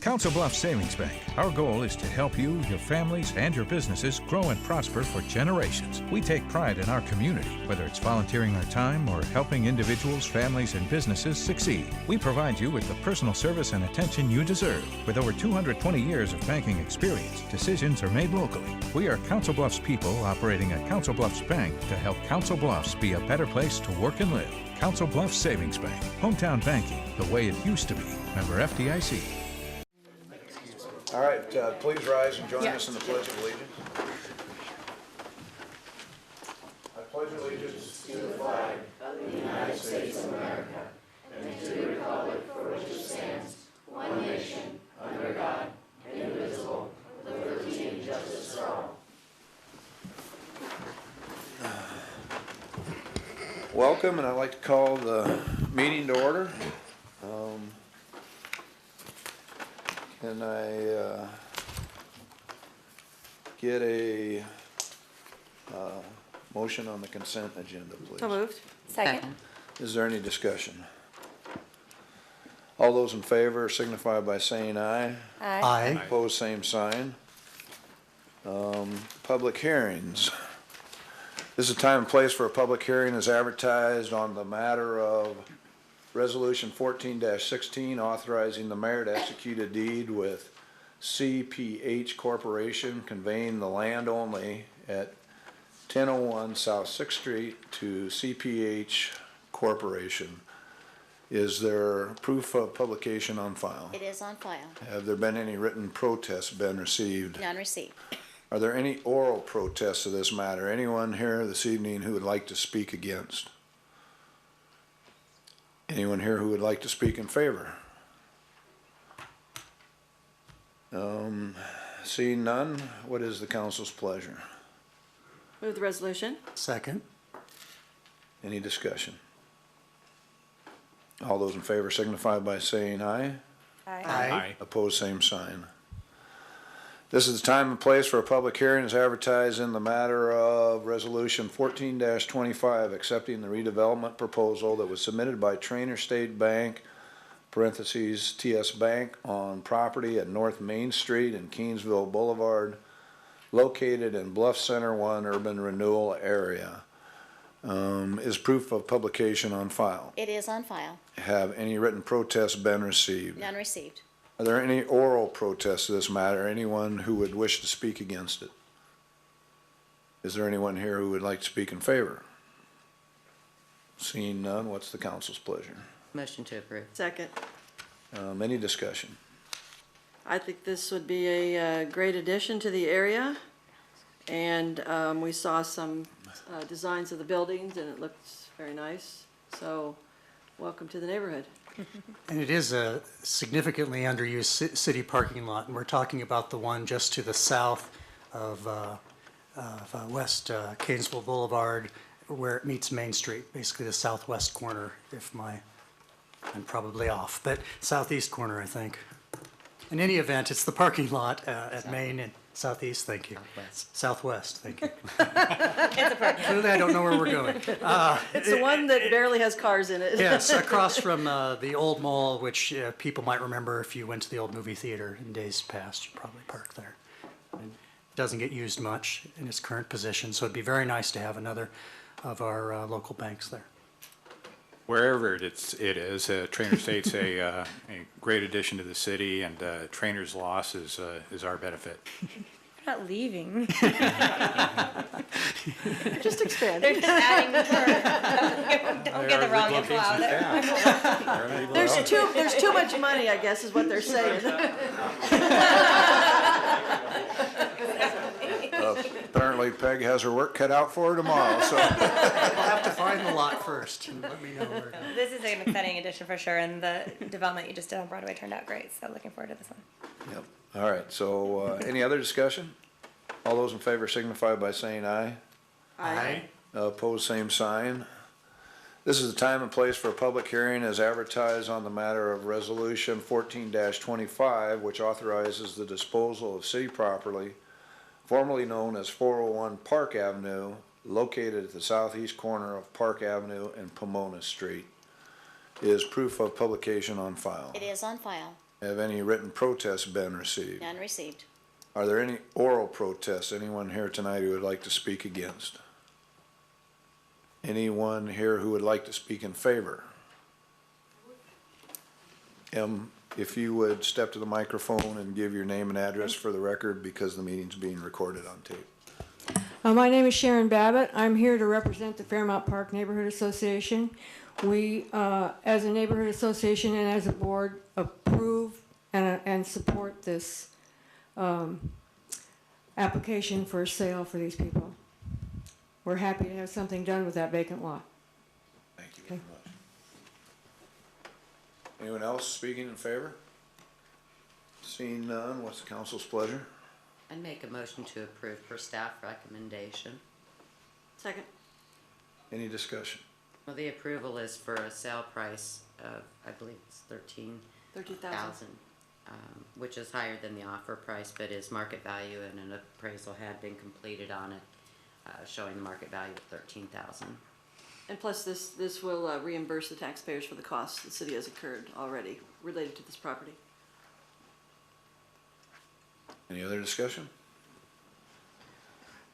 At Council Bluffs Savings Bank, our goal is to help you, your families, and your businesses grow and prosper for generations. We take pride in our community, whether it's volunteering our time or helping individuals, families, and businesses succeed. We provide you with the personal service and attention you deserve. With over 220 years of banking experience, decisions are made locally. We are Council Bluffs people operating at Council Bluffs Bank to help Council Bluffs be a better place to work and live. Council Bluffs Savings Bank. Hometown banking, the way it used to be. Member FDIC. All right, please rise and join us in the Pledge of Allegiance. I pledge allegiance to the flag of the United States of America and to the republic for which it stands, one nation, under God, indivisible, with liberty and justice for all. Welcome, and I'd like to call the meeting to order. Can I get a motion on the consent agenda, please? So moved. Second. Is there any discussion? All those in favor signify by saying aye. Aye. Opposed, same sign. Public hearings. This is a time and place for a public hearing as advertised on the matter of Resolution 14-16 authorizing the mayor to execute a deed with CPH Corporation conveying the land only at 1001 South 6th Street to CPH Corporation. Is there proof of publication on file? It is on file. Have there been any written protests been received? None received. Are there any oral protests of this matter? Anyone here this evening who would like to speak against? Anyone here who would like to speak in favor? Seeing none, what is the council's pleasure? Move the resolution. Second. Any discussion? All those in favor signify by saying aye. Aye. Opposed, same sign. This is the time and place for a public hearing as advertised in the matter of Resolution 14-25, accepting the redevelopment proposal that was submitted by Trainer State Bank, parentheses, TS Bank, on property at North Main Street and Keensville Boulevard, located in Bluff Center 1 urban renewal area. Is proof of publication on file? It is on file. Have any written protests been received? None received. Are there any oral protests to this matter? Anyone who would wish to speak against it? Is there anyone here who would like to speak in favor? Seeing none, what's the council's pleasure? Motion to approve. Second. Any discussion? I think this would be a great addition to the area. And we saw some designs of the buildings and it looks very nice. So welcome to the neighborhood. And it is a significantly underused city parking lot, and we're talking about the one just to the south of West Canesville Boulevard, where it meets Main Street, basically the southwest corner, I'm probably off, but southeast corner, I think. In any event, it's the parking lot at Main and Southeast, thank you. Southwest, thank you. It's a parking. Clearly, I don't know where we're going. It's the one that barely has cars in it. Yes, across from the old mall, which people might remember if you went to the old movie theater in days past, you probably parked there. And it doesn't get used much in its current position, so it'd be very nice to have another of our local banks there. Wherever it is, Trainer State's a great addition to the city, and Trainer's loss is our benefit. They're not leaving. Just expand. They're just adding more. Don't get the wrong info out there. There's too much money, I guess, is what they're saying. Apparently Peg has her work cut out for her tomorrow, so. I'll have to find the lot first and let me know where it is. This is an exciting addition for sure, and the development you just did on Broadway turned out great, so looking forward to this one. Yep. All right, so any other discussion? All those in favor signify by saying aye. Aye. Opposed, same sign. This is the time and place for a public hearing as advertised on the matter of Resolution 14-25, which authorizes the disposal of city property formerly known as 401 Park Avenue, located at the southeast corner of Park Avenue and Pomona Street. Is proof of publication on file? It is on file. Have any written protests been received? None received. Are there any oral protests? Anyone here tonight who would like to speak against? Anyone here who would like to speak in favor? If you would step to the microphone and give your name and address for the record, because the meeting's being recorded on tape. My name is Sharon Babbitt. I'm here to represent the Fairmount Park Neighborhood Association. We, as a neighborhood association and as a board, approve and support this application for sale for these people. We're happy to have something done with that vacant lot. Thank you very much. Anyone else speaking in favor? Seeing none, what's the council's pleasure? I'd make a motion to approve per staff recommendation. Second. Any discussion? Well, the approval is for a sale price of, I believe it's 30,000. which is higher than the offer price, but is market value, and an appraisal had been completed on it, showing the market value of 13,000. And plus, this will reimburse the taxpayers for the costs the city has incurred already related to this property. Any other discussion?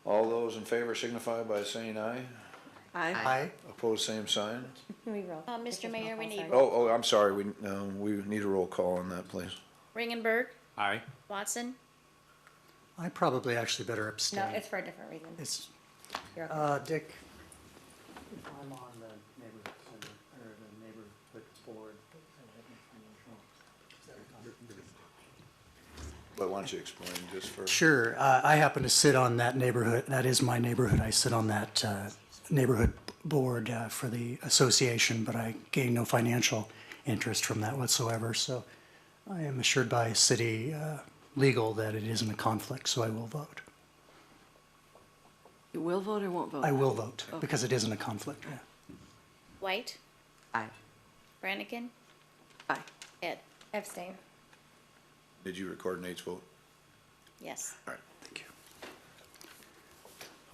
All those in favor signify by saying aye. Aye. Aye. Opposed, same sign. We roll. Mr. Mayor, we need Oh, I'm sorry, we need a roll call on that, please. Ringenberg, Aye. Watson, I probably actually better abstain. No, it's for a different reason. It's, You're okay. Dick. If I'm on the neighborhood center, or the neighborhood board, But why don't you explain just for, Sure, I happen to sit on that neighborhood, that is my neighborhood, I sit on that neighborhood board for the association, but I gain no financial interest from that whatsoever, so I am assured by city legal that it isn't a conflict, so I will vote. You will vote or won't vote? I will vote, Okay. because it isn't a conflict, yeah. White, Aye. Brannigan, Aye. Ed. Abstain. did you record Nate's vote? Yes. All right, thank you.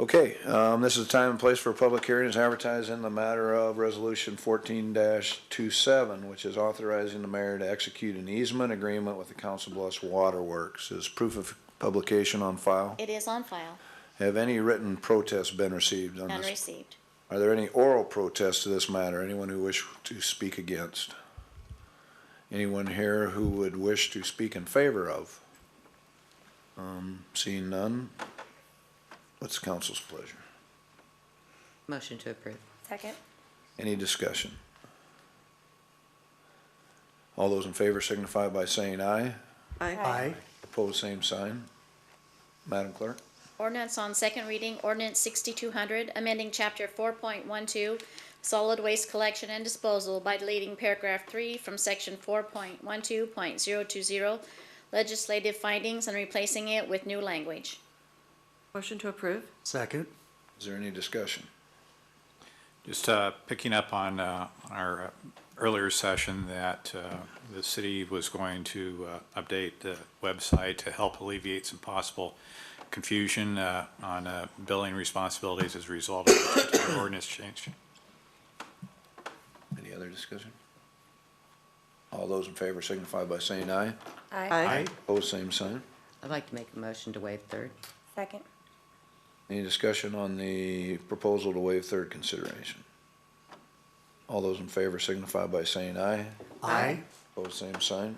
Okay, this is the time and place for a public hearing as advertised in the matter of Resolution 14-27, which is authorizing the mayor to execute an easement agreement with the Council Bluffs Waterworks. Is proof of publication on file? It is on file. Have any written protests been received on None this? received. Are there any oral protests to this matter? Anyone who wish to speak against? Anyone here who would wish to speak in favor of? Seeing none, what's the council's pleasure? Motion to approve. Second. Any discussion? All those in favor signify by saying aye. Aye. Opposed, same sign. Madam Clerk? Ordinance on second reading, ordinance 6200, amending chapter 4.12, solid waste collection and disposal by deleting paragraph 3 from section 4.12.020, legislative findings, and replacing it with new language. Motion to approve? Second. Is there any discussion? Just picking up on our earlier session that the city was going to update the website to help alleviate some possible confusion on billing responsibilities as a result of this particular ordinance change. Any other discussion? All those in favor signify by saying aye. Aye. Opposed, same sign. I'd like to make a motion to waive third. Second. Any discussion on the proposal to waive third consideration? All those in favor signify by saying aye. Aye. Opposed, same sign.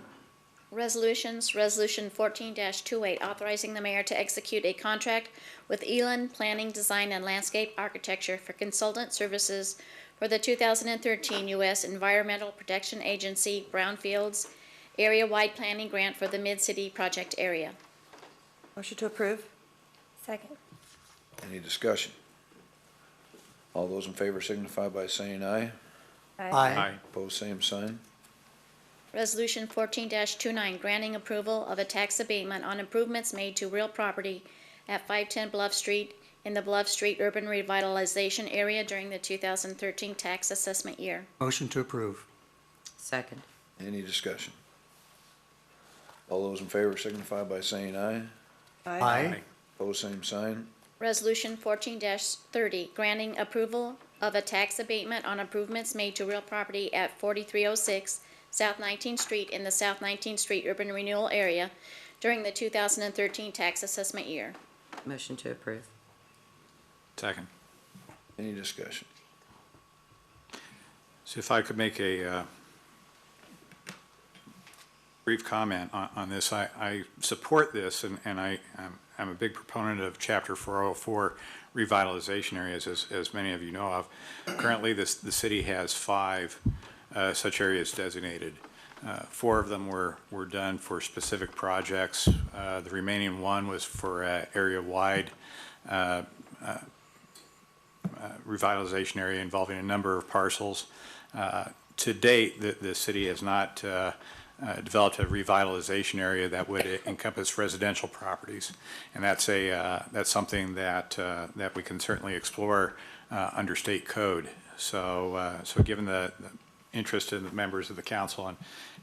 Resolutions, Resolution 14-28, authorizing the mayor to execute a contract with Elan Planning, Design, and Landscape Architecture for consultant services for the 2013 U.S. Environmental Protection Agency Brownfields Area-Wide Planning Grant for the Mid-City Project Area. Motion to approve? Second. Any discussion? All those in favor signify by saying aye. Aye. Opposed, same sign. Resolution 14-29, granting approval of a tax abatement on improvements made to real property at 510 Bluff Street in the Bluff Street Urban Revitalization Area during the 2013 tax assessment year. Motion to approve. Second. Any discussion? All those in favor signify by saying aye. Aye. Opposed, same sign. Resolution 14-30, granting approval of a tax abatement on improvements made to real property at 4306 South 19th Street in the South 19th Street urban renewal area during the 2013 tax assessment year. Motion to approve. Second. Any discussion? So if I could make a brief comment on this, I support this, and I'm a big proponent of Chapter 404 revitalization areas, as many of you know of. Currently, the city has 5 such areas designated. 4 of them were done for specific projects. The remaining 1 was for area-wide revitalization area involving a number of parcels. To date, the city has not developed a revitalization area that would encompass residential properties, and that's something that we can certainly explore under state code. So given the interest in the members of the council on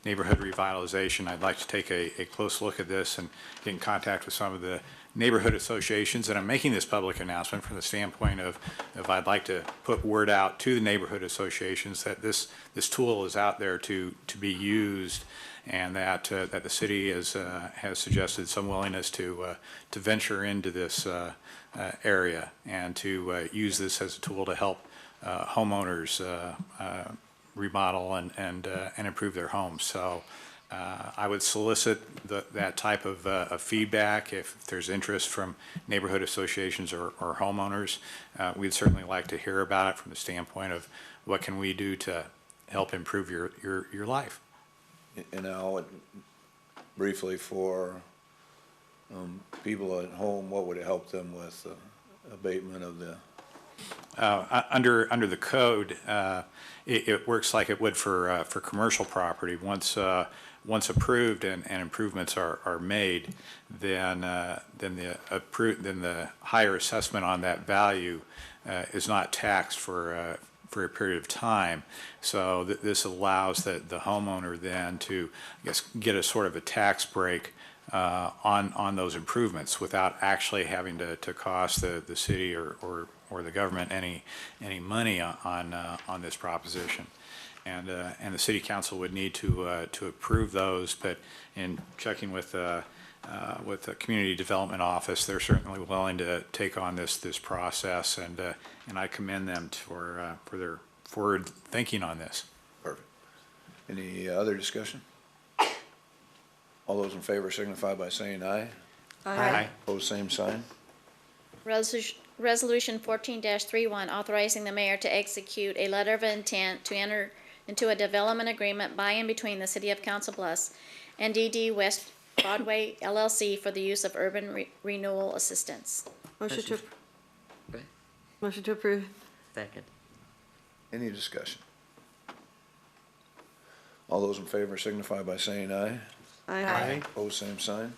neighborhood revitalization, I'd like to take a close look at this and get in contact with some of the neighborhood associations. And I'm making this public announcement from the standpoint of I'd like to put word out to the neighborhood associations that this tool is out there to be used, and that the city has suggested some willingness to venture into this area and to use this as a tool to help homeowners remodel and improve their homes. So I would solicit that type of feedback if there's interest from neighborhood associations or homeowners. We'd certainly like to hear about it from the standpoint of what can we do to help improve your life. And now, briefly for people at home, what would it help them with abatement of the? Under the code, it works like it would for commercial property. Once approved and improvements are made, then the higher assessment on that value is not taxed for a period of time. So this allows the homeowner then to, I guess, get a sort of a tax break on those improvements without actually having to cost the city or the government any money on this proposition. And the city council would need to approve those, but in checking with the community development office, they're certainly willing to take on this process, and I commend them for their forward thinking on this. Perfect. Any other discussion? All those in favor signify by saying aye. Aye. Opposed, same sign. Resolution 14-31, authorizing the mayor to execute a letter of intent to enter into a development agreement by and between the City of Council Bluffs and DD West Broadway LLC for the use of urban renewal assistance. Motion to, Go ahead. motion to approve. Second. Any discussion? All those in favor signify by saying aye. Aye. Opposed, same sign.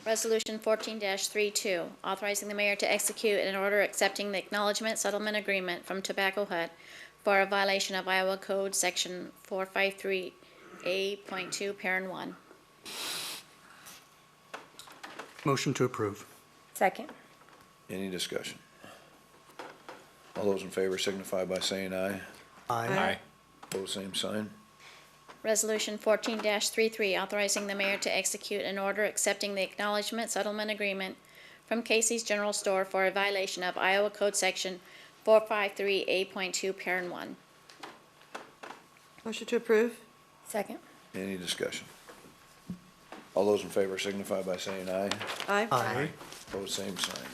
Resolution 14-32, authorizing the mayor to execute an order accepting the acknowledgement settlement agreement from Tobacco Hut for a violation of Iowa Code Section 453A.2, Parent 1. Motion to approve. Second. Any discussion? All those in favor signify by saying aye. Aye. Opposed, same sign. Resolution 14-33, authorizing the mayor to execute an order accepting the acknowledgement settlement agreement from Casey's General Store for a violation of Iowa Code Section 453A.2, Parent 1. Motion to approve. Second. Any discussion? All those in favor signify by saying aye. Aye. Opposed, same sign.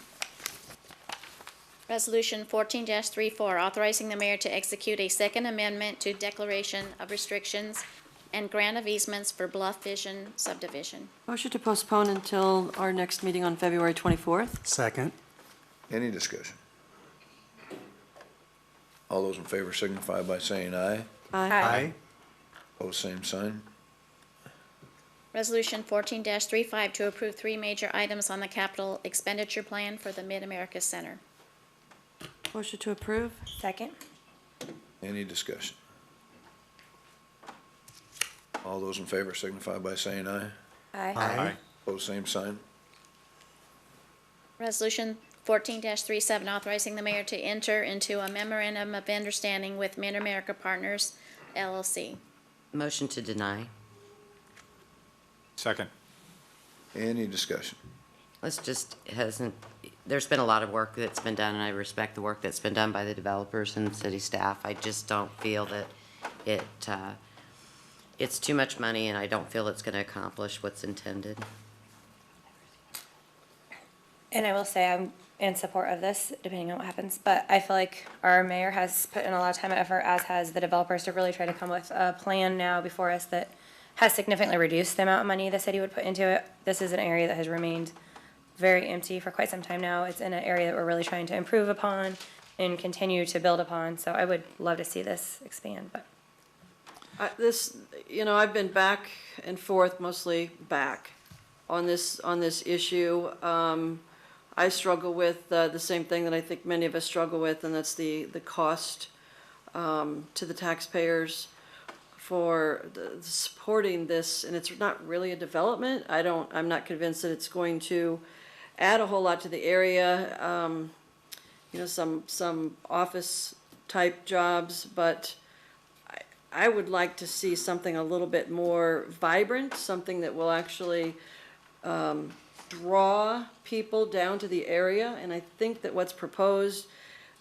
Resolution 14-34, authorizing the mayor to execute a second amendment to Declaration of Restrictions and grant of easements for Bluff Vision subdivision. Motion to postpone until our next meeting on February 24th. Second. Any discussion? All those in favor signify by saying aye. Aye. Opposed, same sign. Resolution 14-35, to approve 3 major items on the capital expenditure plan for the Mid-America Center. Motion to approve. Second. Any discussion? All those in favor signify by saying aye. Aye. Opposed, same sign. Resolution 14-37, authorizing the mayor to enter into a memorandum of understanding with Mid-America Partners, LLC. Motion to deny. Second. Any discussion? There's been a lot of work that's been done, and I respect the work that's been done by the developers and city staff. I just don't feel that it's too much money, and I don't feel it's gonna accomplish what's intended. And I will say I'm in support of this, depending on what happens, but I feel like our mayor has put in a lot of time and effort, as has the developers, to really try to come with a plan now before us that has significantly reduced the amount of money the city would put into it. This is an area that has remained very empty for quite some time now. It's in an area that we're really trying to improve upon and continue to build upon, so I would love to see this expand, but. I've been back and forth, mostly back, on this issue. I struggle with the same thing that I think many of us struggle with, and that's the cost to the taxpayers for supporting this, and it's not really a development. I'm not convinced that it's going to add a whole lot to the area. Some office type jobs, but I would like to see something a little bit more vibrant, something that will actually draw people down to the area, and I think that what's proposed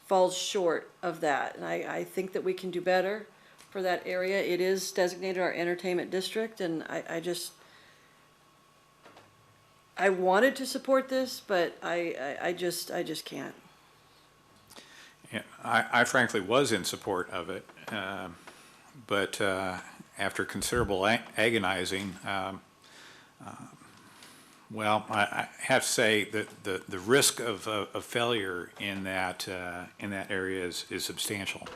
falls short of that, and I think that we can do better for that area. It is designated our entertainment district, and I wanted to support this, but I just can't. Yeah, I frankly was in support of it, but after considerable agonizing, well, I have to say that the risk of failure in that area is substantial,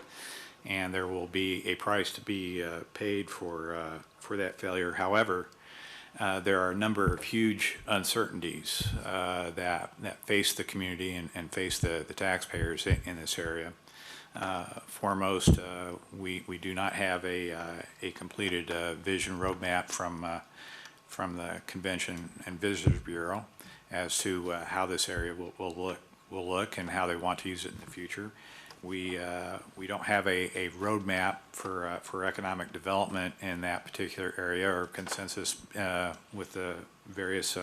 and there will be a price to be paid for that failure. However, there are a number of huge uncertainties that face the community and face the taxpayers in this area. Foremost, we do not have a completed vision roadmap from the Convention and Visitors Bureau as to how this area will look and how they want to use it in the future. We don't have a roadmap for economic development in that particular area, or consensus with the various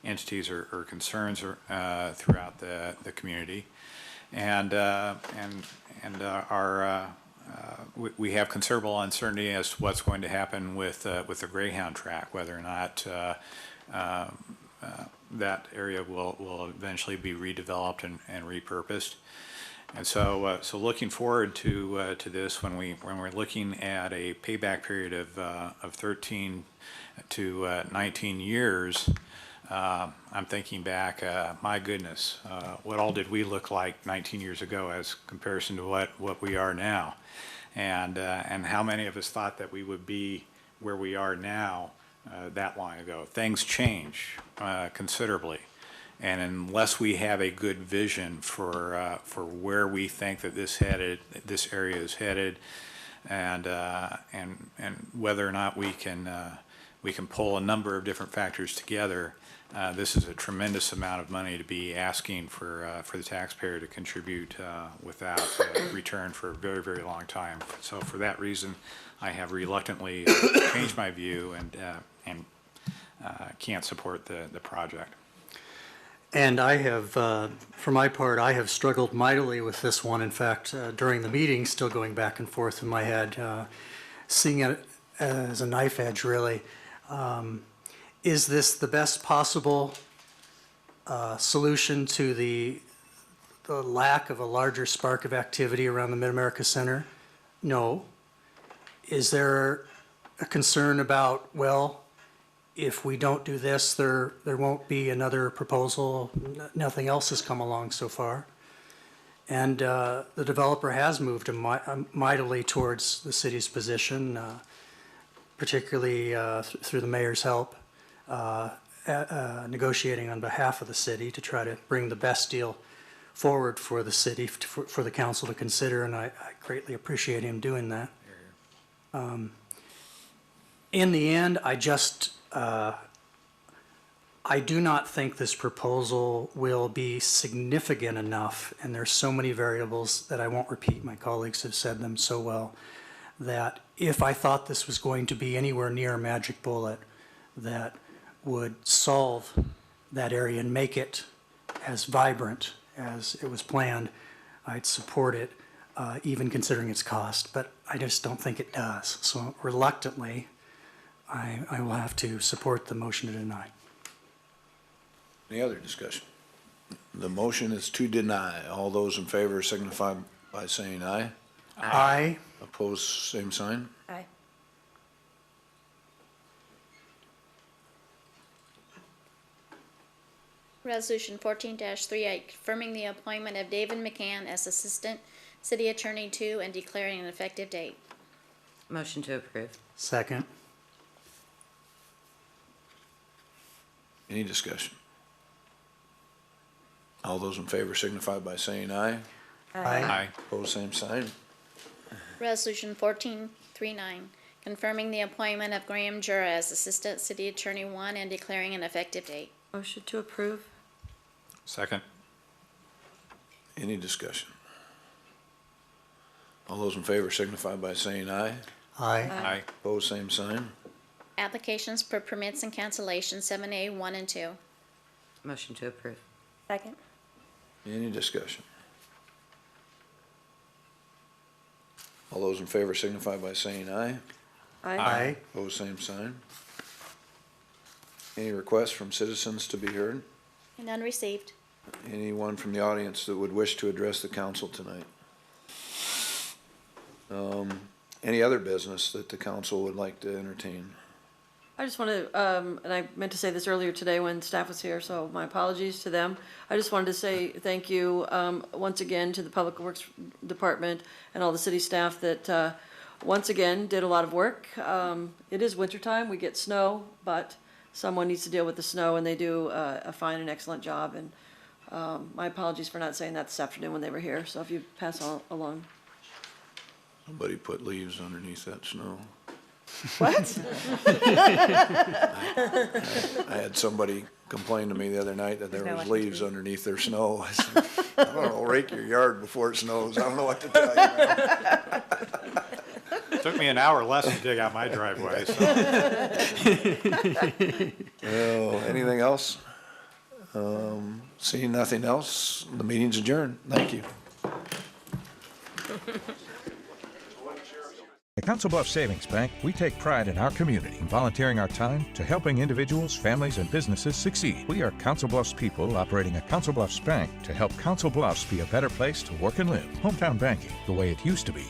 entities or concerns throughout the community, and we have considerable uncertainty as to what's going to happen with the Greyhound track, whether or not that area will eventually be redeveloped and repurposed. And so looking forward to this, when we're looking at a payback period of 13 to 19 years, I'm thinking back, my goodness, what all did we look like 19 years ago as comparison to what we are now, and how many of us thought that we would be where we are now that long ago. Things change considerably. And unless we have a good vision for where we think that this area is headed, and whether or not we can pull a number of different factors together, this is a tremendous amount of money to be asking for the taxpayer to contribute without return for a very, very long time. So for that reason, I have reluctantly changed my view and can't support the project. And I have, for my part, I have struggled mightily with this one. In fact, during the meeting, still going back and forth in my head, seeing it as a knife edge, really. Is this the best possible solution to the lack of a larger spark of activity around the Mid-America Center? No. Is there a concern about, well, if we don't do this, there won't be another proposal? Nothing else has come along so far. And the developer has moved mightily towards the city's position, particularly through the mayor's help, negotiating on behalf of the city to try to bring the best deal forward for the city, for the council to consider, and I greatly appreciate him doing that. In the end, I do not think this proposal will be significant enough, and there's so many variables that I won't repeat. My colleagues have said them so well. that if I thought this was going to be anywhere near a magic bullet that would solve that area and make it as vibrant as it was planned, I'd support it, even considering its cost, but I just don't think it does. So reluctantly, I will have to support the motion to deny. Any other discussion? The motion is to deny. All those in favor signify by saying aye. Aye. Opposed, same sign. Aye. Resolution 14-38, confirming the appointment of David McCann as Assistant City Attorney 2 and declaring an effective date. Motion to approve. Second. Any discussion? All those in favor signify by saying aye. Aye. Opposed, same sign. Resolution 1439, confirming the appointment of Graham Jura as Assistant City Attorney 1 and declaring an effective date. Motion to approve? Second. Any discussion? All those in favor signify by saying aye. Aye. Aye. Opposed, same sign. Applications for permits and cancellations 7A 1 and 2. Motion to approve. Second. Any discussion? All those in favor signify by saying aye. Aye. Opposed, same sign. Any requests from citizens to be heard? And none received. Anyone from the audience that would wish to address the council tonight? Any other business that the council would like to entertain? I just want to, and I meant to say this earlier today when staff was here, so my apologies to them. I just wanted to say thank you once again to the Public Works Department and all the city staff that once again did a lot of work. It is wintertime, we get snow, but someone needs to deal with the snow, and they do a fine and excellent job. And my apologies for not saying that this afternoon when they were here, so if you pass along. Somebody put leaves underneath that snow. What? I had somebody complain to me the other night that there There's no was one to leaves do. underneath their snow. I said, I don't know, rake your yard before it snows. I don't know what to tell you, man. Took me an hour less to dig out my driveway, so. Oh, anything else? Seeing nothing else, the meeting's adjourned. Thank you. At Council Bluffs Savings Bank, we take pride in our community and volunteering our time to helping individuals, families, and businesses succeed. We are Council Bluffs people operating a Council Bluffs bank to help Council Bluffs be a better place to work and live. Hometown banking, the way it used to be.